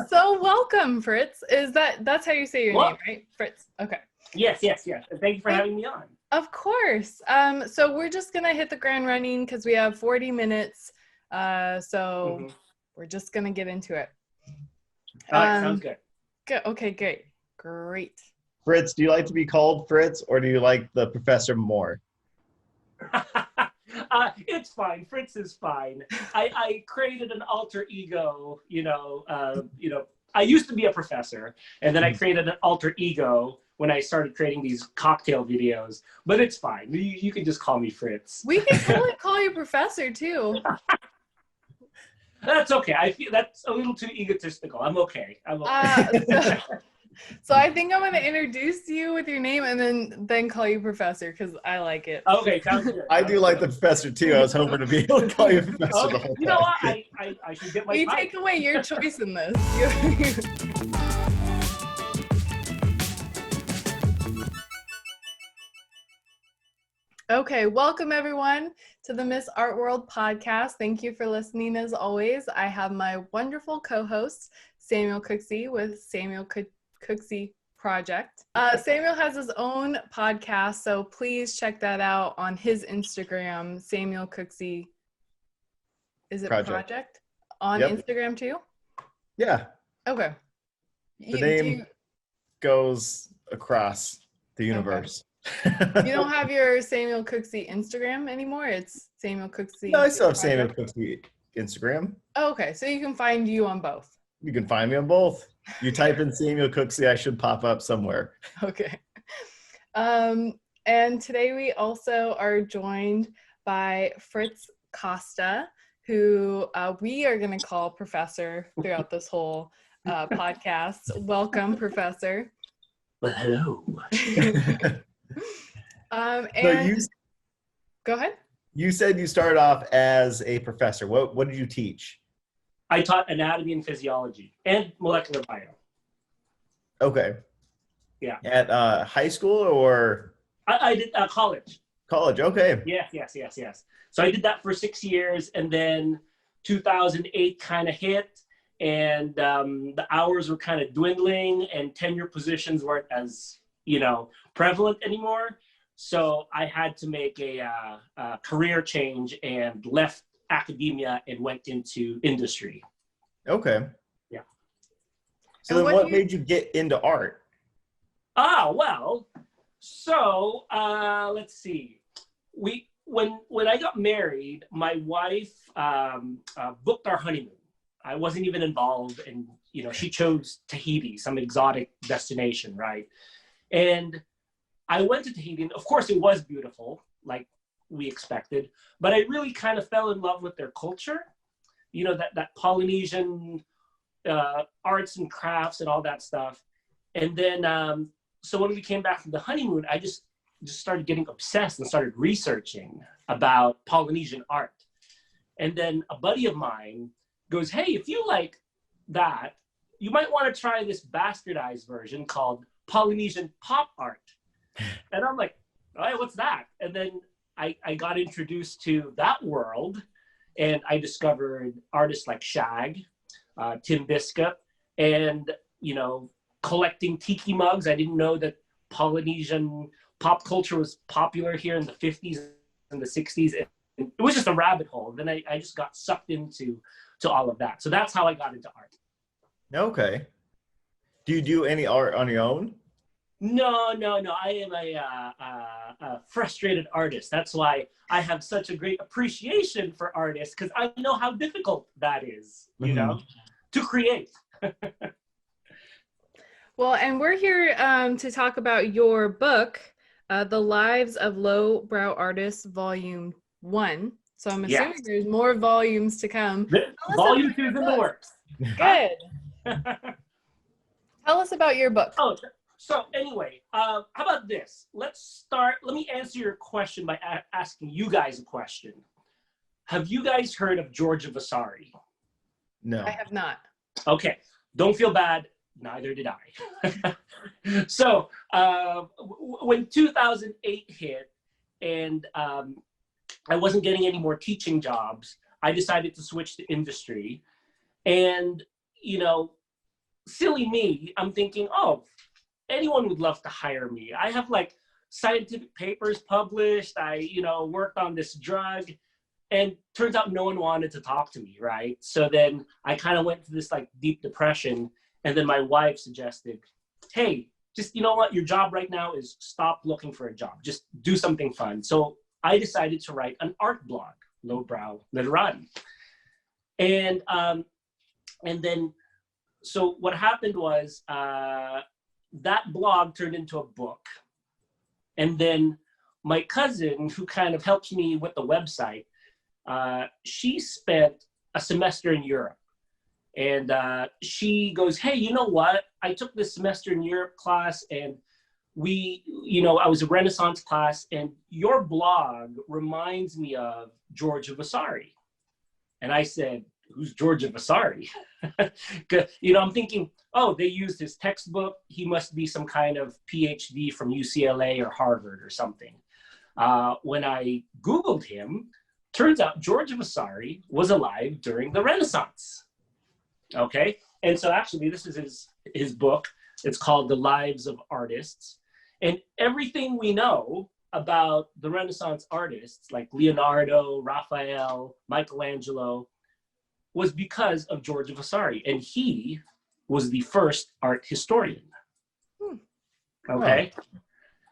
So welcome, Fritz. That's how you say your name, right? Fritz. Okay. Yes. And thank you for having me on. Of course. So we're just gonna hit the ground running because we have 40 minutes. So we're just gonna get into it. All right, sounds good. Good. Okay, great. Fritz, do you like to be called Fritz, or do you like the professor more? It's fine. Fritz is fine. I created an alter ego. I used to be a professor, and then I created an alter ego when I started creating these cocktail videos. But it's fine. You can just call me Fritz. We can totally call you professor too. That's okay. I feel that's a little too egotistical. I'm okay. So I think I'm going to introduce you with your name and then call you professor because I like it. Okay, sounds good. I do like the professor too. I was hoping to be able to call you professor the whole time. You know what? I should get my We take away your choice in this. Okay, welcome everyone to the Miss Art World podcast. Thank you for listening as always. I have my wonderful co-host, Samuel Cooksey with Samuel Cooksey Project. Samuel has his own podcast, so please check that out on his Instagram, Samuel Cooksey. Is it Project? On Instagram too? Yeah. Okay. The name goes across the universe. Okay. You don't have your Samuel Cooksey Instagram anymore? It's Samuel Cooksey. No, I still have Samuel Cooksey Instagram. Oh, okay, so you can find you on both. You can find me on both. You type in Samuel Cooksey, I should pop up somewhere. Okay. And today we also are joined by Fritz Costa, who we are going to call Professor throughout this whole podcast. Welcome, Professor. Well, hello. Go ahead. You said you started off as a professor. What did you teach? I taught anatomy and physiology and molecular bio. Okay. Yeah. At high school or? I did college. College, okay. Yes. So I did that for 6 years, and then 2008 kind of hit, and the hours were kind of dwindling, and tenure positions weren't as, prevalent anymore. So I had to make a career change and left academia and went into industry. Okay. Yeah. So then what made you get into art? So let's see. When I got married, my wife booked our honeymoon. I wasn't even involved, and she chose Tahiti, some exotic destination, right? And I went to Tahiti, and of course it was beautiful, like we expected, but I really kind of fell in love with their culture, that Polynesian arts and crafts and all that stuff. And then, so when we came back from the honeymoon, I just started getting obsessed and started researching about Polynesian art. And then a buddy of mine goes, hey, if you like that, you might want to try this bastardized version called Polynesian Pop Art. And I'm like, all right, what's that? And then I got introduced to that world, and I discovered artists like Shag, Tim Biscuit, and, collecting tiki mugs. I didn't know that Polynesian pop culture was popular here in the 50s and the 60s. It was just a rabbit hole. Then I just got sucked into all of that. So that's how I got into art. Okay. Do you do any art on your own? No. I am a frustrated artist. That's why I have such a great appreciation for artists, because I know how difficult that is, to create. Well, and we're here to talk about your book, The Lives of Lowbrow Artists, Volume 1. So I'm assuming there's more volumes to come. Volume 2 is in the works. Good. Tell us about your book. Oh, so anyway, how about this? Let me answer your question by asking you guys a question. Have you guys heard of George Vasari? No. I have not. Okay, don't feel bad. Neither did I. So when 2008 hit and I wasn't getting any more teaching jobs, I decided to switch to industry. And, silly me, I'm thinking, oh, anyone would love to hire me. I have like scientific papers published. I, worked on this drug, and turns out no one wanted to talk to me, right? So then I kind of went through this like deep depression, and then my wife suggested, hey, just, you know what, your job right now is stop looking for a job. Just do something fun. So I decided to write an art blog, Lowbrow Literati. And then, so what happened was that blog turned into a book. And then my cousin, who kind of helps me with the website, she spent a semester in Europe. And she goes, hey, you know what? I took this semester in Europe class, and I was a Renaissance class, and your blog reminds me of George Vasari. And I said, who's George Vasari? I'm thinking, oh, they used his textbook. He must be some kind of PhD from UCLA or Harvard or something. When I Googled him, turns out George Vasari was alive during the Renaissance. Okay, and so actually this is his book. It's called The Lives of Artists. And everything we know about the Renaissance artists like Leonardo, Raphael, Michelangelo was because of George Vasari. And he was the first art historian. Okay. Oh.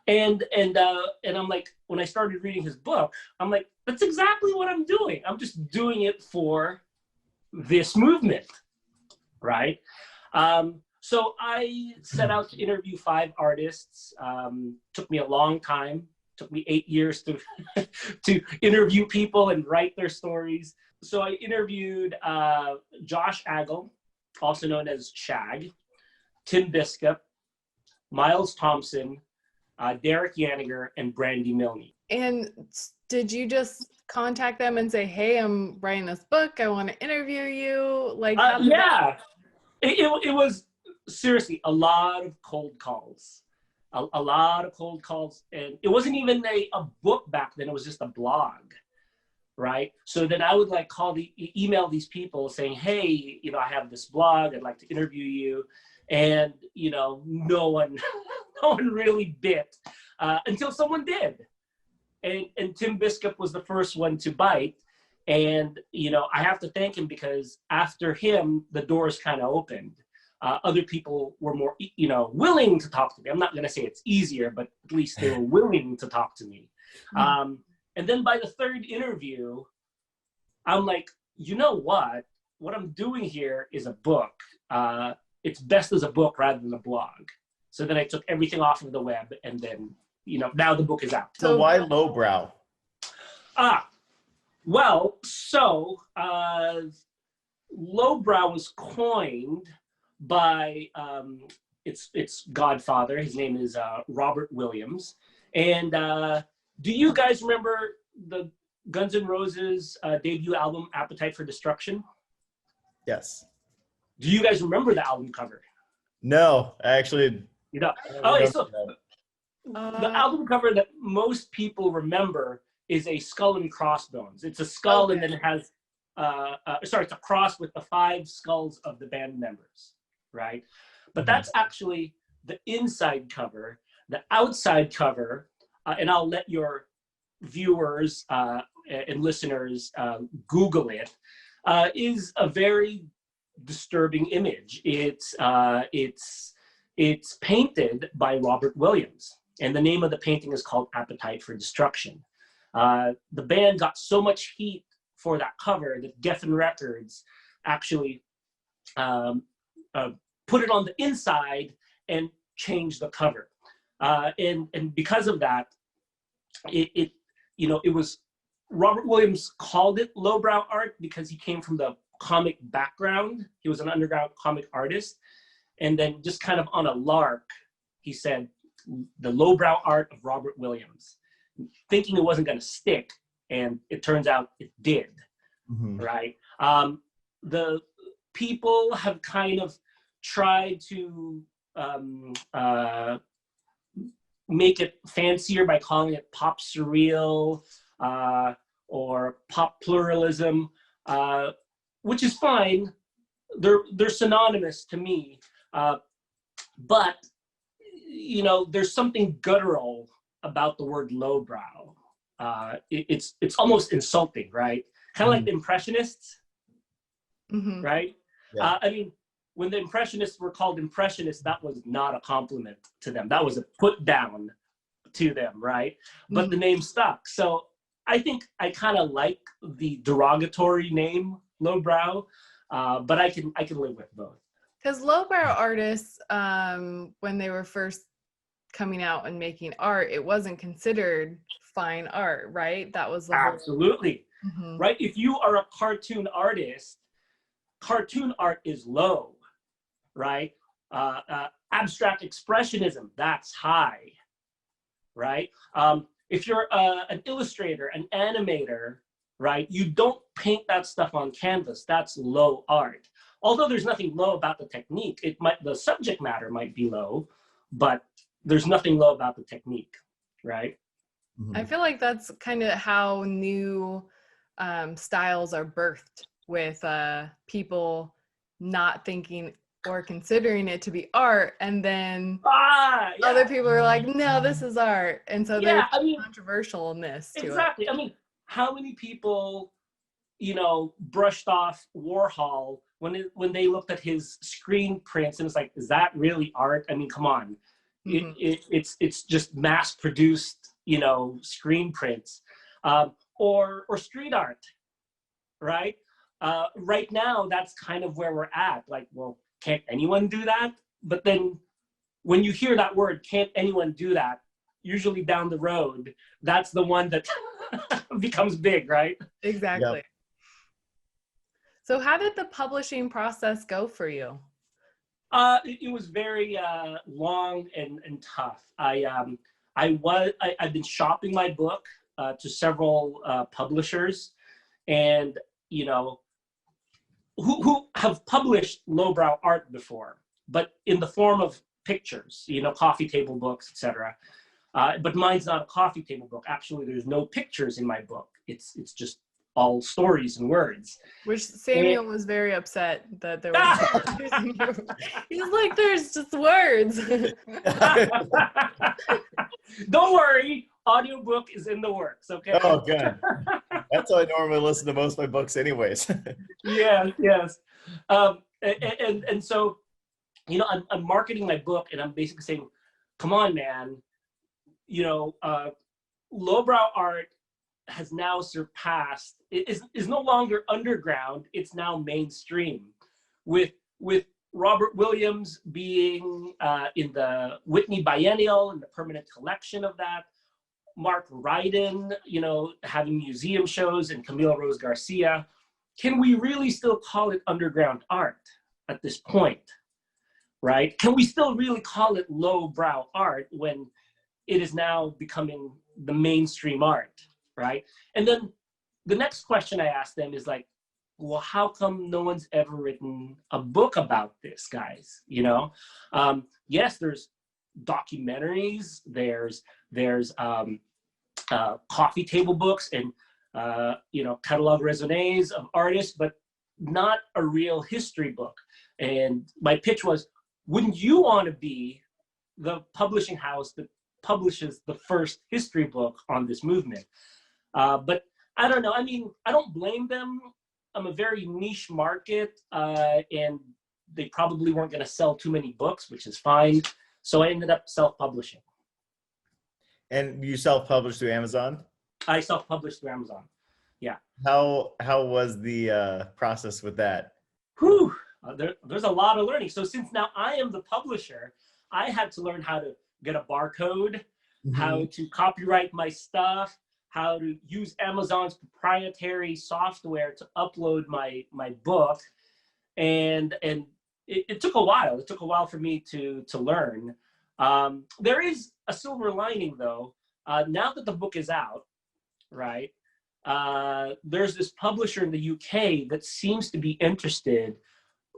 And I'm like, when I started reading his book, I'm like, that's exactly what I'm doing. I'm just doing it for this movement, right? So I set out to interview 5 artists. Took me a long time. Took me 8 years to interview people and write their stories. So I interviewed Josh Agel, also known as Shag, Tim Biscup, Miles Thompson, Derek Yannicker, and Brandy Milne. And did you just contact them and say, hey, I'm writing this book, I want to interview you? Like, yeah, it was seriously a lot of cold calls, a lot of cold calls. And it wasn't even a book back then, it was just a blog, right? So then I would like email these people saying, hey, I have this blog, I'd like to interview you. And, no one really bit until someone did. And Tim Biscup was the first one to bite. And, I have to thank him, because after him, the doors kind of opened. Other people were more, willing to talk to me. I'm not going to say it's easier, but at least they were willing to talk to me. And then by the 3rd interview, I'm like, you know what? What I'm doing here is a book. It's best as a book rather than a blog. So then I took everything off of the web, and then, now the book is out. So why lowbrow? Well, so lowbrow was coined by its godfather. His name is Robert Williams. And do you guys remember the Guns N' Roses debut album, Appetite for Destruction? Yes. Do you guys remember the album cover? No, actually. Okay, so the album cover that most people remember is a skull and crossbones. It's a skull, okay. And then it has, it's a cross with the 5 skulls of the band members, right? But that's actually the inside cover. The outside cover, and I'll let your viewers and listeners Google it, is a very disturbing image. It's painted by Robert Williams, and the name of the painting is called Appetite for Destruction. The band got so much heat for that cover that Geffen Records actually put it on the inside and changed the cover. And because of that, it was, Robert Williams called it lowbrow art because he came from the comic background. He was an underground comic artist. And then just kind of on a lark, he said, the lowbrow art of Robert Williams, thinking it wasn't going to stick. And it turns out it did, right? The people have kind of tried to make it fancier by calling it pop surreal or pop pluralism, which is fine. They're synonymous to me. But, you know, there's something guttural about the word lowbrow. It's almost insulting, right? Kind of like the Impressionists, right? Yeah. I mean, when the Impressionists were called Impressionists, that was not a compliment to them. That was a put down to them, right? But the name stuck. So I think I kind of like the derogatory name lowbrow, but I can live with both. Because lowbrow artists, when they were first coming out and making art, it wasn't considered fine art, right? That was the Absolutely. Right? If you are a cartoon artist, cartoon art is low, right? Abstract expressionism, that's high, right? If you're an illustrator, an animator, right, you don't paint that stuff on canvas. That's low art. Although there's nothing low about the technique, the subject matter might be low, but there's nothing low about the technique, right? I feel like that's kind of how new styles are birthed, with people not thinking or considering it to be art, and then other people are like, no, this is art. And so there's controversialness to it. Exactly. I mean, how many people, you know, brushed off Warhol when they looked at his screen prints and it's like, is that really art? I mean, come on. It's just mass produced, you know, screen prints, or street art, right? Right now, that's kind of where we're at. Like, well, can't anyone do that? But then when you hear that word, can't anyone do that? Usually down the road, that's the one that becomes big, right? Exactly. Yep. So how did the publishing process go for you? It was very long and tough. I've been shopping my book to several publishers, and you know, who have published lowbrow art before, but in the form of pictures, you know, coffee table books, etc. But mine's not a coffee table book. Actually, there's no pictures in my book. It's just all stories and words. Which Samuel was very upset that there was. He's like, there's just words. Don't worry, audiobook is in the works, okay? Oh, good. That's how I normally listen to most of my books anyways. Yes. And so, you know, I'm marketing my book, and I'm basically saying, come on, man, you know, lowbrow art has now surpassed, is no longer underground, it's now mainstream, with Robert Williams being in the Whitney Biennial and the permanent collection of that, Mark Ryden, you know, having museum shows, and Camila Rose Garcia. Can we really still call it underground art at this point, right? Can we still really call it lowbrow art when it is now becoming the mainstream art, right? And then the next question I ask them is like, well, how come no one's ever written a book about this, guys? You know, yes, there's documentaries, there's coffee table books, and you know, catalogue raisonnés of artists, but not a real history book. And my pitch was, wouldn't you want to be the publishing house that publishes the first history book on this movement? But I don't know. I mean, I don't blame them. I'm a very niche market, and they probably weren't going to sell too many books, which is fine. So I ended up self-publishing. And you self-published through Amazon? I self-published through Amazon. Yeah. How was the process with that? Whew. There's a lot of learning. So since now I am the publisher, I had to learn how to get a barcode, how to copyright my stuff, how to use Amazon's proprietary software to upload my book. And it took a while. It took a while for me to learn. There is a silver lining though. Now that the book is out, right? There's this publisher in the UK that seems to be interested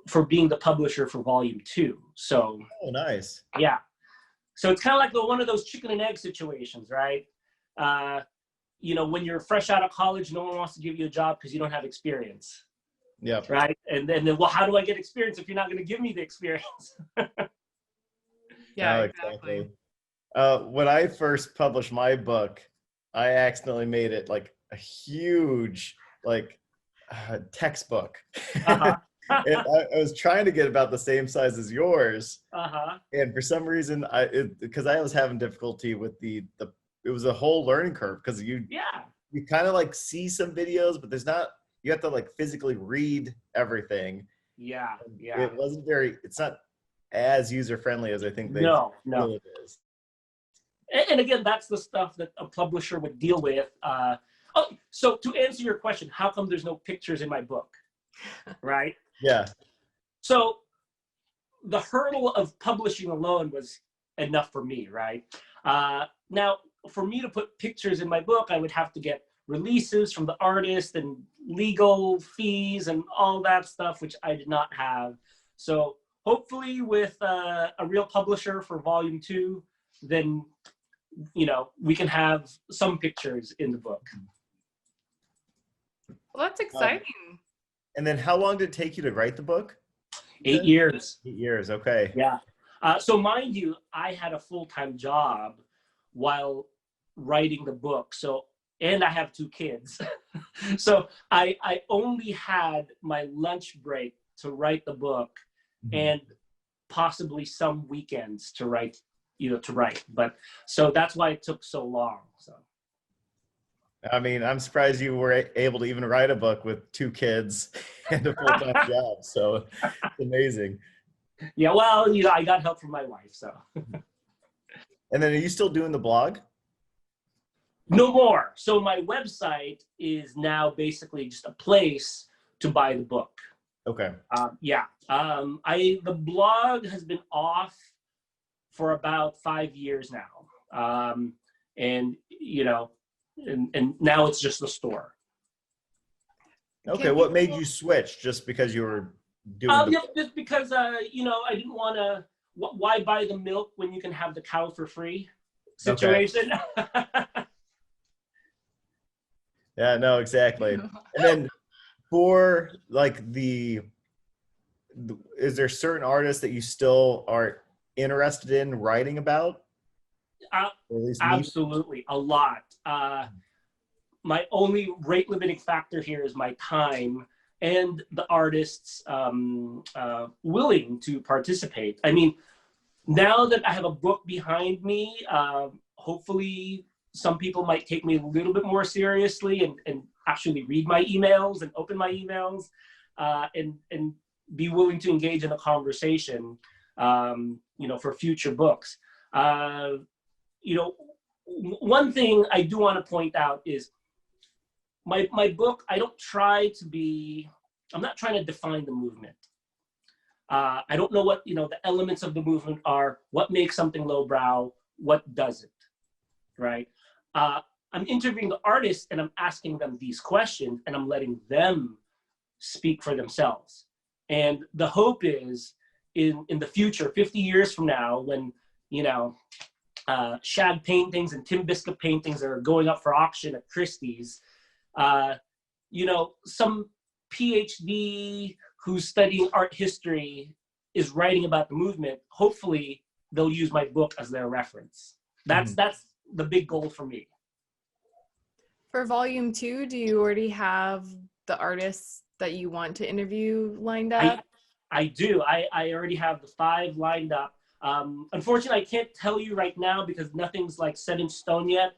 for being the publisher for volume 2. So, oh, nice. Yeah. So it's kind of like one of those chicken and egg situations, right? You know, when you're fresh out of college, no one wants to give you a job because you don't have experience. Yeah. Right. And then, well, how do I get experience if you're not going to give me the experience? Yeah, No, exactly. When I first published my book, I accidentally made it like a huge textbook. Uh-huh. And I was trying to get about the same size as yours. Uh-huh. And for some reason, because I was having difficulty with it was a whole learning curve because you kind of like see some videos, but you have to like physically read everything. Yeah. It's not as user friendly as I think they No. feel it is. And again, that's the stuff that a publisher would deal with. So to answer your question, how come there's no pictures in my book? Right? Yeah. So the hurdle of publishing alone was enough for me, right? Now, for me to put pictures in my book, I would have to get releases from the artist and legal fees and all that stuff, which I did not have. So hopefully with a real publisher for volume 2, then, we can have some pictures in the book. Well, that's exciting. And then how long did it take you to write the book? 8 years. 8 years, okay. Yeah. So mind you, I had a full-time job while writing the book. And I have 2 kids. So I only had my lunch break to write the book and possibly some weekends to write. But so that's why it took so long. So I mean, I'm surprised you were able to even write a book with 2 kids and a full-time job. So it's amazing. Yeah, well, I got help from my wife. So. And then are you still doing the blog? No more. So my website is now basically just a place to buy the book. Okay. The blog has been off for about 5 years now. And now it's just the store. Okay. What made you switch? Just because you were doing just because, I didn't want to, why buy the milk when you can have the cow for free situation? Okay. Yeah, no, exactly. And then for like is there certain artists that you still are interested in writing about? Absolutely, a lot. My only rate limiting factor here is my time and the artists willing to participate. I mean, now that I have a book behind me, hopefully some people might take me a little bit more seriously and actually read my emails and open my emails and be willing to engage in a conversation, for future books. One thing I do want to point out is my book, I'm not trying to define the movement. I don't know what, the elements of the movement are, what makes something lowbrow, what doesn't, right? I'm interviewing the artists and I'm asking them these questions and I'm letting them speak for themselves. And the hope is in the future, 50 years from now, when, shag paintings and Tim Biscuit paintings are going up for auction at Christie's, some PhD who's studying art history is writing about the movement. Hopefully they'll use my book as their reference. That's the big goal for me. For volume 2, do you already have the artists that you want to interview lined up? I do. I already have the 5 lined up. Unfortunately, I can't tell you right now because nothing's like set in stone yet.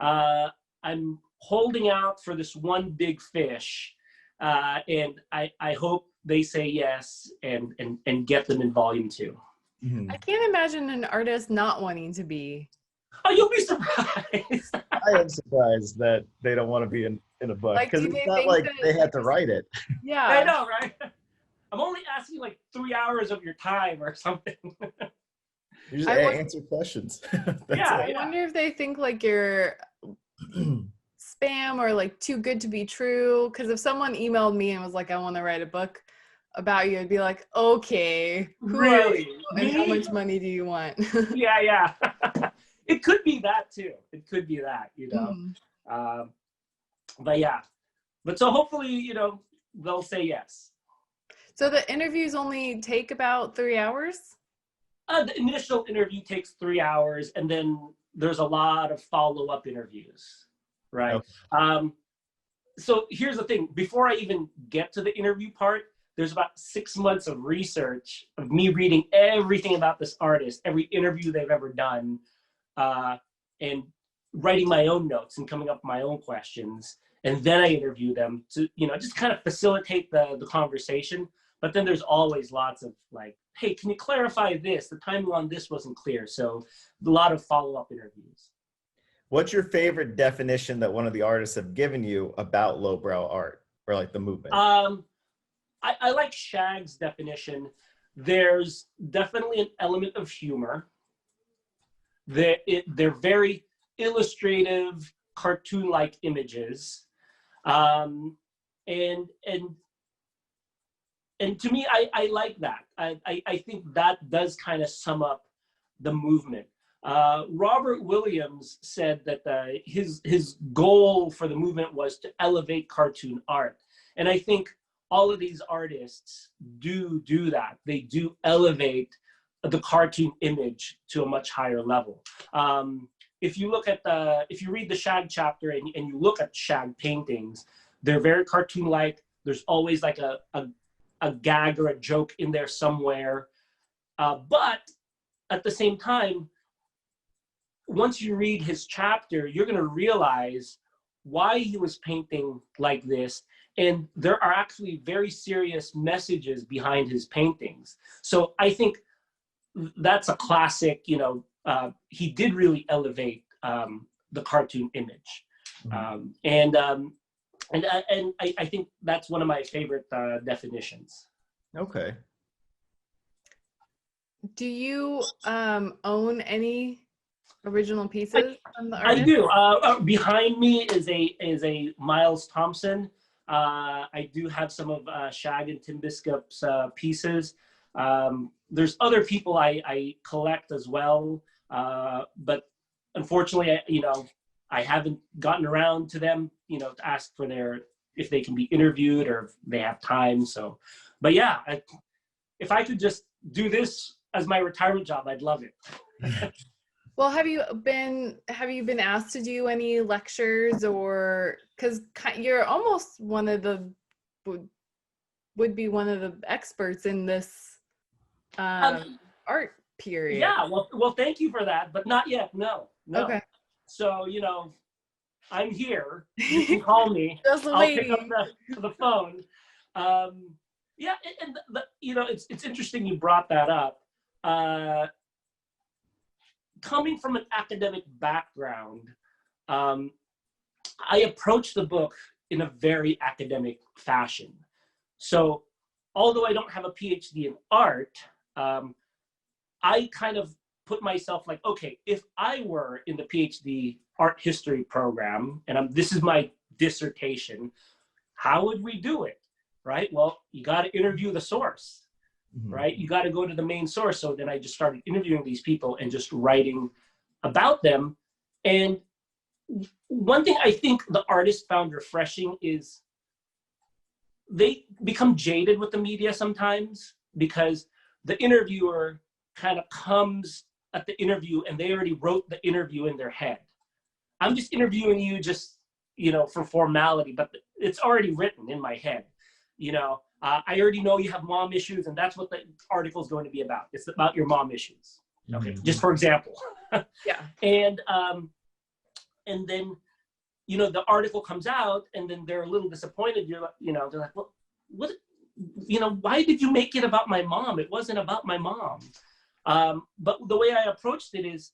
I'm holding out for this one big fish, and I hope they say yes and get them in volume 2. Mm-hmm. I can't imagine an artist not wanting to be. Oh, you'll be surprised. I am surprised that they don't want to be in a book because it's not like they had to write it. Yeah, I know, right? I'm only asking like 3 hours of your time or something. You just answer questions. I wonder if they think like you're spam or like too good to be true. Because if someone emailed me and was like, I want to write a book about you, I'd be like, okay, who are you and how much money do you want? Yeah. It could be that too. It could be that, but yeah. But so hopefully, they'll say yes. So the interviews only take about 3 hours? The initial interview takes 3 hours, and then there's a lot of follow-up interviews, right? Okay. So here's the thing. Before I even get to the interview part, there's about 6 months of research of me reading everything about this artist, every interview they've ever done, and writing my own notes and coming up with my own questions. And then I interview them to, just kind of facilitate the conversation. But then there's always lots of like, hey, can you clarify this? The timing on this wasn't clear. So a lot of follow-up interviews. What's your favorite definition that one of the artists have given you about lowbrow art, or like the movement? I like Shag's definition. There's definitely an element of humor. They're very illustrative, cartoon-like images. And to me, I like that. I think that does kind of sum up the movement. Robert Williams said that his goal for the movement was to elevate cartoon art. And I think all of these artists do that. They do elevate the cartoon image to a much higher level. If you read the Shag chapter and you look at Shag paintings, they're very cartoon-like. There's always like a gag or a joke in there somewhere. But at the same time, once you read his chapter, you're going to realize why he was painting like this. And there are actually very serious messages behind his paintings. So I think that's a classic, he did really elevate the cartoon image. Mm-hmm. And I think that's one of my favorite definitions. Okay. Do you own any original pieces from the artist? I do. Behind me is a Miles Thompson. I do have some of Shag and Tim Biskup's pieces. There's other people I collect as well, but unfortunately, I haven't gotten around to them, to ask for if they can be interviewed or if they have time. So, but yeah, if I could just do this as my retirement job, I'd love it. Well, have you been asked to do any lectures, or because you're almost would be one of the experts in this art period? Yeah, well, thank you for that, but not yet. No. Okay. So I'm here. You can call me. I'll pick up the phone. Yeah, and it's interesting you brought that up. Coming from an academic background, I approached the book in a very academic fashion. So although I don't have a PhD in art, I kind of put myself like, okay, if I were in the PhD art history program, and this is my dissertation, how would we do it, right? Well, you got to interview the source. Mm-hmm. Right? You got to go to the main source. So then I just started interviewing these people and just writing about them. And one thing I think the artist found refreshing is they become jaded with the media sometimes, because the interviewer kind of comes at the interview and they already wrote the interview in their head. I'm just interviewing you just, for formality, but it's already written in my head, I already know you have mom issues, and that's what the article is going to be about. It's about your mom issues. Okay, mm-hmm. Just for example. Yeah. And then, the article comes out, and then they're a little disappointed. They're like, well, what, why did you make it about my mom? It wasn't about my mom. But the way I approached it is,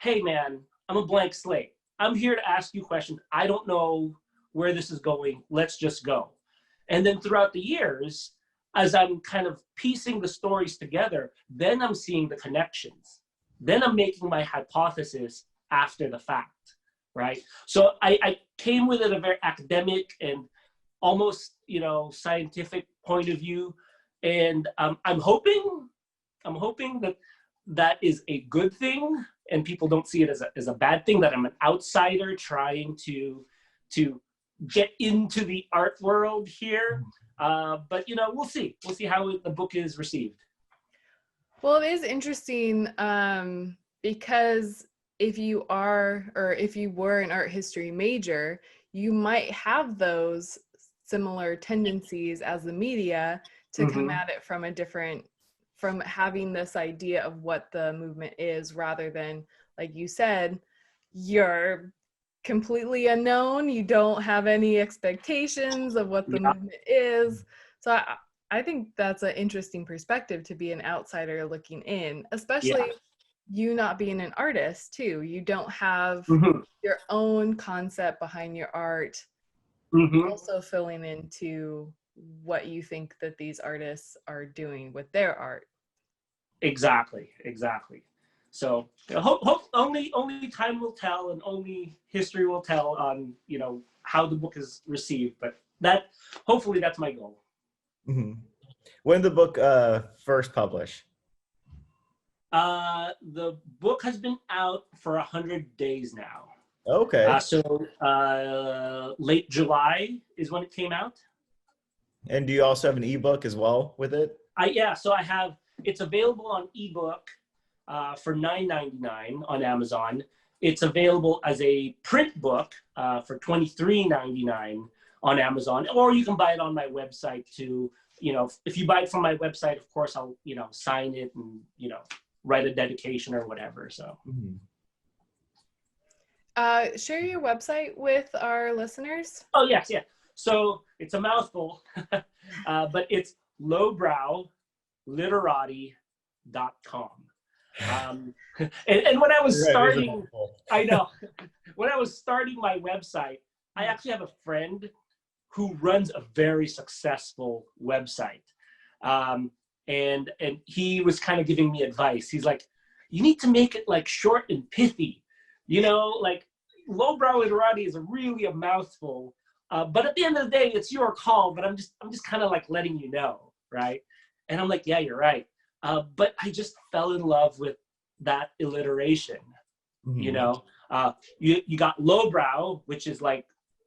hey man, I'm a blank slate. I'm here to ask you questions. I don't know where this is going. Let's just go. And then throughout the years, as I'm kind of piecing the stories together, then I'm seeing the connections. Then I'm making my hypothesis after the fact, right? So I came with it a very academic and almost, scientific point of view. And I'm hoping that is a good thing, and people don't see it as a bad thing, that I'm an outsider trying to get into the art world here. But we'll see how the book is received. Well, it is interesting because if you were an art history major, you might have those similar tendencies as the media to come at it from having this idea of what the movement is, rather than, like you said, you're completely unknown. You don't have any expectations of what the movement is. So I think that's an interesting perspective to be an outsider looking in, especially you not being an artist too. You don't have your own concept behind your art, also filling into what you think that these artists are doing with their art. Exactly. So only time will tell, and only history will tell on how the book is received. But hopefully that's my goal. When did the book first publish? The book has been out for 100 days now. Okay. So late July is when it came out. And do you also have an ebook as well with it? So I have. It's available on ebook for $9.99 on Amazon. It's available as a print book for $23.99 on Amazon, or you can buy it on my website too. If you buy it from my website, of course, I'll sign it and write a dedication or whatever. So. Share your website with our listeners. Oh yes, yeah. So it's a mouthful, but it's lowbrowliterati.com. And when I was starting, I know, when I was starting my website, I actually have a friend who runs a very successful website. And he was kind of giving me advice. He's like, you need to make it like short and pithy, like Lowbrow Literati is really a mouthful. But at the end of the day, it's your call, but I'm just kind of like letting you know, right? And I'm like, yeah, you're right. But I just fell in love with that alliteration. You got lowbrow, which is like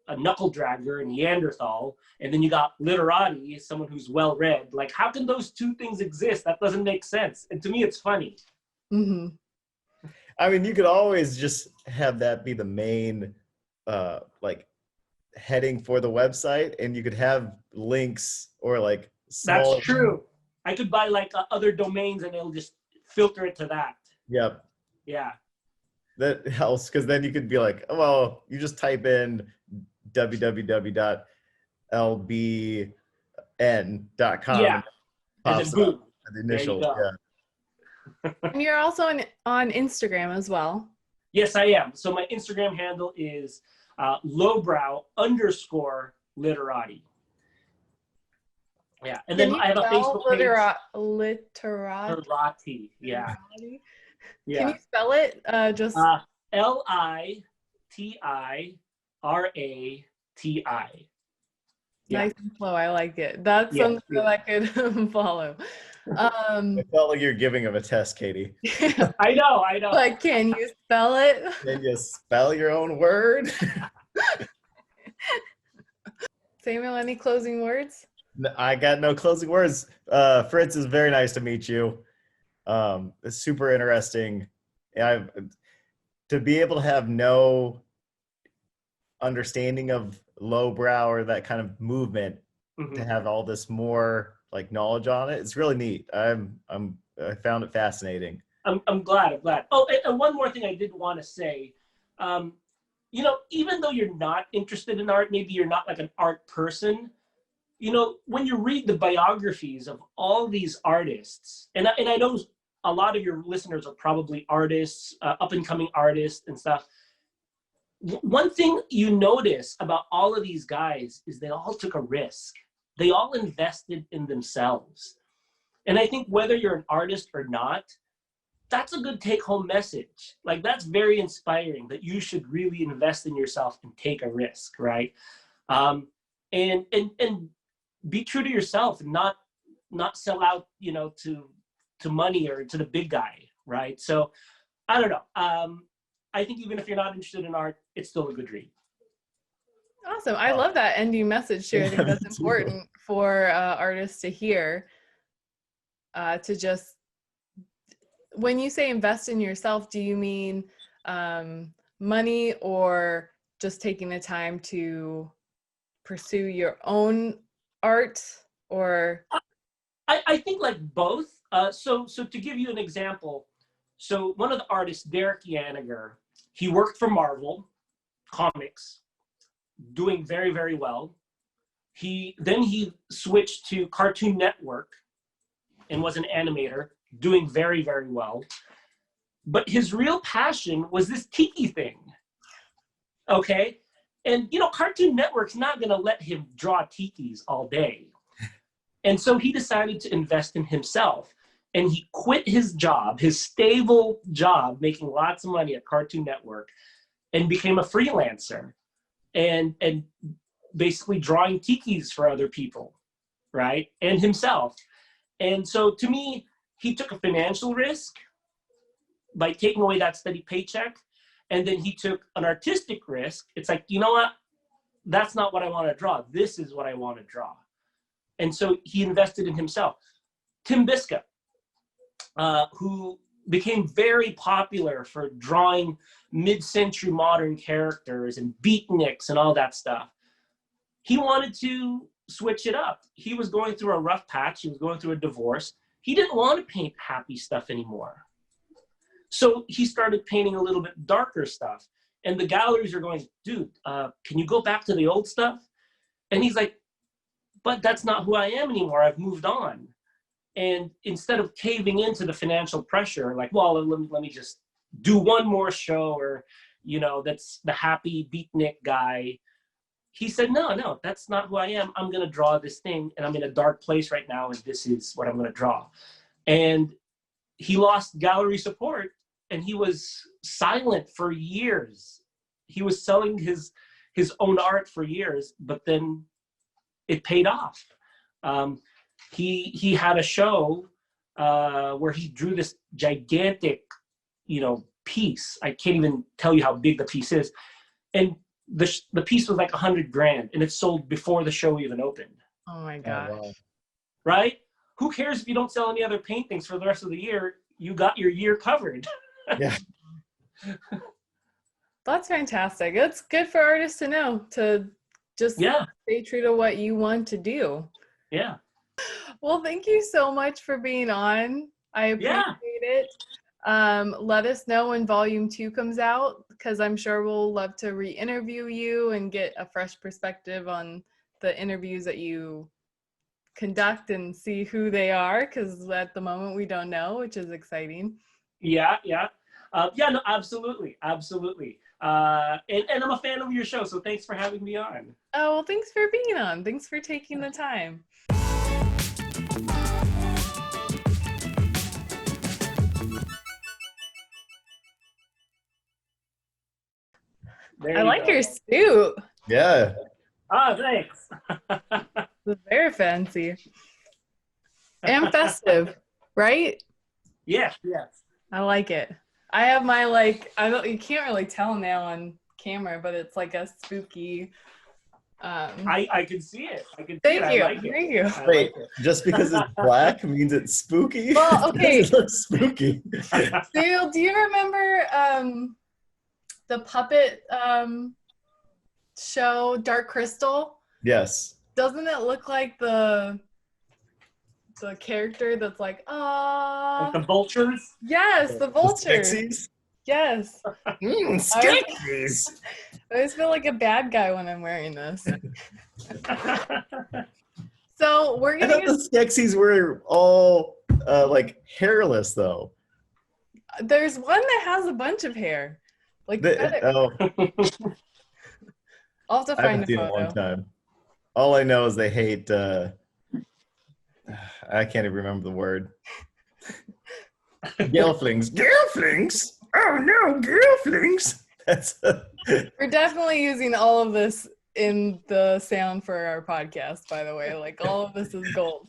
a knuckle dragger, a Neanderthal, and then you got literati, someone who's well read. Like, how can those two things exist? That doesn't make sense. And to me, it's funny. I mean, you could always just have that be the main like heading for the website, and you could have links or like small. That's true. I could buy like other domains and it'll just filter it to that. Yep. Yeah. That helps, because then you could be like, oh, well, you just type in www.lbn.com. Yeah. And then boom. The initial. Yeah. And you're also on Instagram as well. Yes, I am. So my Instagram handle is lowbrow_literati. Yeah, and then I have a Facebook page. Literati. Yeah. Yeah. Can you spell it? Just LITIRATI. Nice and slow. I like it. That's something that I could follow. It felt like you're giving him a test, Katie. I know. Like, can you spell it? Can you spell your own word? Samuel, any closing words? I got no closing words. Fritz, is very nice to meet you. It's super interesting. To be able to have no understanding of lowbrow or that kind of movement, to have all this more like knowledge on it, it's really neat. I found it fascinating. I'm glad. Oh, and one more thing I did want to say. Even though you're not interested in art, maybe you're not like an art person, when you read the biographies of all these artists, and I know a lot of your listeners are probably artists, up-and-coming artists and stuff. One thing you notice about all of these guys is they all took a risk. They all invested in themselves. And I think whether you're an artist or not, that's a good take-home message. Like, that's very inspiring, that you should really invest in yourself and take a risk, right? And be true to yourself and not sell out, to money or to the big guy, right? So I don't know. I think even if you're not interested in art, it's still a good read. Awesome. I love that ending message too. I think that's important for artists to hear. To just, when you say invest in yourself, do you mean money or just taking the time to pursue your own art? Or I think like both. So to give you an example, so one of the artists, Derek Yannicker, he worked for Marvel Comics, doing very, very well. Then he switched to Cartoon Network and was an animator, doing very, very well. But his real passion was this tiki thing. Okay? And Cartoon Network's not gonna let him draw tikis all day. And so he decided to invest in himself. And he quit his job, his stable job, making lots of money at Cartoon Network, and became a freelancer and basically drawing tikis for other people, right? And himself. And so to me, he took a financial risk by taking away that steady paycheck. And then he took an artistic risk. It's like, you know what? That's not what I want to draw. This is what I want to draw. And so he invested in himself. Tim Biscuit, who became very popular for drawing mid-century modern characters and beatniks and all that stuff. He wanted to switch it up. He was going through a rough patch. He was going through a divorce. He didn't want to paint happy stuff anymore. So he started painting a little bit darker stuff. And the galleries are going, dude, can you go back to the old stuff? And he's like, but that's not who I am anymore. I've moved on. And instead of caving into the financial pressure, like, well, let me just do one more show, or, that's the happy beatnik guy. He said, no, that's not who I am. I'm going to draw this thing, and I'm in a dark place right now, and this is what I'm going to draw. And he lost gallery support, and he was silent for years. He was selling his own art for years, but then it paid off. He had a show where he drew this gigantic, piece. I can't even tell you how big the piece is. And the piece was like $100,000, and it sold before the show even opened. Oh my gosh. Oh, wow. Right? Who cares if you don't sell any other paintings for the rest of the year? You got your year covered. Yeah. That's fantastic. That's good for artists to know, to just stay true to what you want to do. Yeah. Well, thank you so much for being on. I appreciate it. Let us know when volume 2 comes out, because I'm sure we'll love to re-interview you and get a fresh perspective on the interviews that you conduct and see who they are, because at the moment we don't know, which is exciting. Yeah, no, absolutely. And I'm a fan of your show, so thanks for having me on. Oh, well, thanks for being on. Thanks for taking the time. I like your suit. Yeah. Ah, thanks. It's very fancy. And festive, right? Yes. I like it. I have my, you can't really tell now on camera, but it's like a spooky. I can see it. Thank you. I like it. Thank you. Wait, just because it's black means it's spooky? Well, okay. It looks spooky. Do you remember the puppet show Dark Crystal? Yes. Doesn't it look like the character that's like, Like the vultures? Yes, the vultures. The Skeksis? Yes. Skeksis. I always feel like a bad guy when I'm wearing this. So we're gonna. I thought the Skeksis were all hairless though. There's one that has a bunch of hair. Oh. I'll have to I find haven't a seen photo. it one time. All I know is they hate. I can't even remember the word. Gelflings. Gelflings? Oh no, Gelflings! We're definitely using all of this in the sound for our podcast, by the way. All of this is gold.